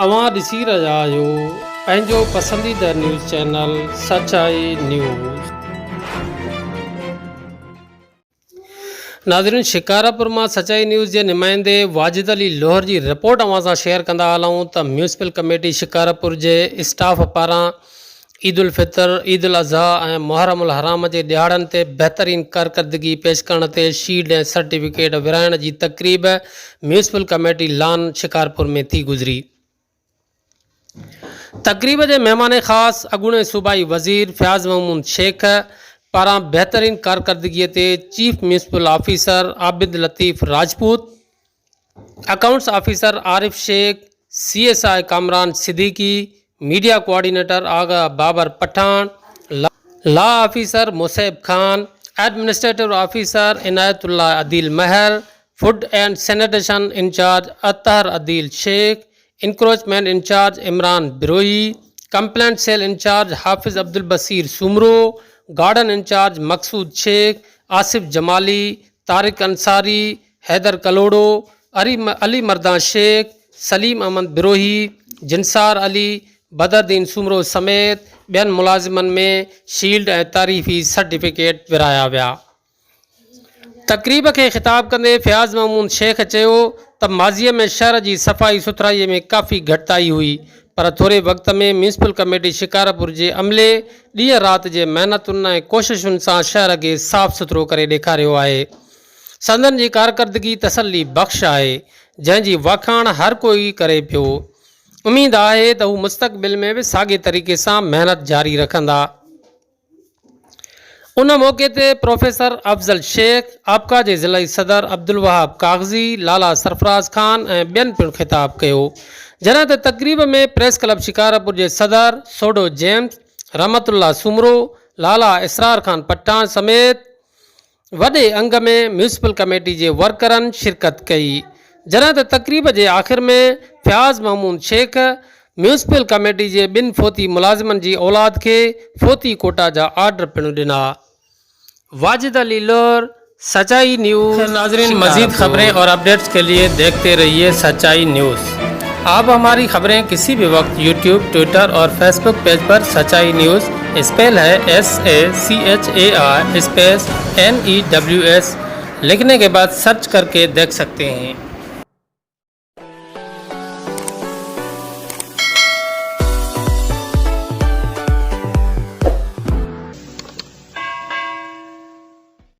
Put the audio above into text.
अवां ॾिसी रहिया आहियो पंहिंजो पसंदीदा न्यूज़ चैनल सचाई न्यूज़। नाज़रीन, शिकारापुर मां सचाई न्यूज़ जे नुमाइंदे वाजिद अली लोहर जी रिपोर्ट अवां सां शेयर कंदा हलूं त म्यूनिसिपल कमेटी शिकारापुर जे स्टाफ पारां ईद उल फितर, ईद उल अज़हा ऐं मुहर्रम उल हराम जे ॾियारनि ते बहितरीन कारकर्दगी पेश करण ते शील्ड ऐं सर्टिफिकेट विराइण जी तक़रीब म्यूनिसिपल कमेटी लान शिकारपुर में थी गुज़री। तक़रीब जे महिमान ख़ासि अॻूणे सूबाई वज़ीर फयाज़ महमूद शेख पारां बहितरीन कारकर्दगीअ ते chief municipal officer Abid Latif Rajput, accounts officer Arif Sheikh, CSI Kamran Siddiqui, media coordinator Agha Babar Pathan, law officer Musaib Khan, administrative officer Inayatullah Adeel Mahar, food and sanitation incharge Athar Adeel Sheikh, encroachment incharge Imran Birohi, complaint cell incharge Hafiz Abdul Basir Soomro, garden incharge Maqsood Sheikh, Asif Jamali, Tariq Ansari, Haider Kalhoro, Ali Mardan Sheikh, Saleem Ahmed Birohi, Jinsar Ali, Badruddin Soomro समेत ॿियनि मुलाज़िमनि में शील्ड ऐं तारीफ़ी सर्टिफिकेट विराया विया। तक़रीब खे ख़िताब कंदे फयाज़ महमूद शेख चयो त माज़ीअ में शहर जी सफ़ाई सुथराईअ में काफ़ी घटिताई हुई, पर थोरे वक़्त में म्यूनिसिपल कमेटी शिकारपुर जे अमले ॾींहं राति जे महिनतुनि ऐं कोशिशुनि सां शहर खे साफ़ सुथरो करे ॾेखारियो आहे। संदन जी कारकर्दगी तसल्ली बख़्श आहे, जंहिंजी वाखाण हर कोई करे पियो। उम्मीद आहे त हू मुस्तक़बिल में बि साॻे तरीक़े सां महिनत जारी रखंदा। उन मौक़े ते प्रोफेसर अफ़ज़ल शेख, आपका जे ज़िलई सदर अब्दुल वहाब कागज़ी, लाला सरफराज़ खान ऐं ॿियनि पिणु ख़िताब कयो। जॾहिं त तक़रीब में प्रेस क्लब शिकारपुर जे सदर सोडो जेम्स, रहमतुल्लाह सुमरो, लाला इसरार खान पठान समेत वॾे अंग में म्यूनिसिपल कमेटी जे वर्करनि शिरकत कई। जॾहिं त तक़रीब जे आख़िर में फयाज़ महमूद शेख म्यूनिसिपल कमेटी जे ॿिनि फ़ौती मुलाज़िमनि जी औलाद खे फ़ौती कोटा जा आर्डर पिणु ॾिना। वाजिद अली लोहर, सच्चाई न्यूज़। नाज़रीन, मज़ीद खबरें और अपडेट्स के लिए देखते रहिए सच्चाई न्यूज़। आप हमारी खबरें किसी भी वक्त यूट्यूब, ट्विटर और फेसबुक पेज पर सच्चाई न्यूज़, स्पेल है SACHAI स्पेस NEWS लिखने के बाद सर्च करके देख सकते हैं।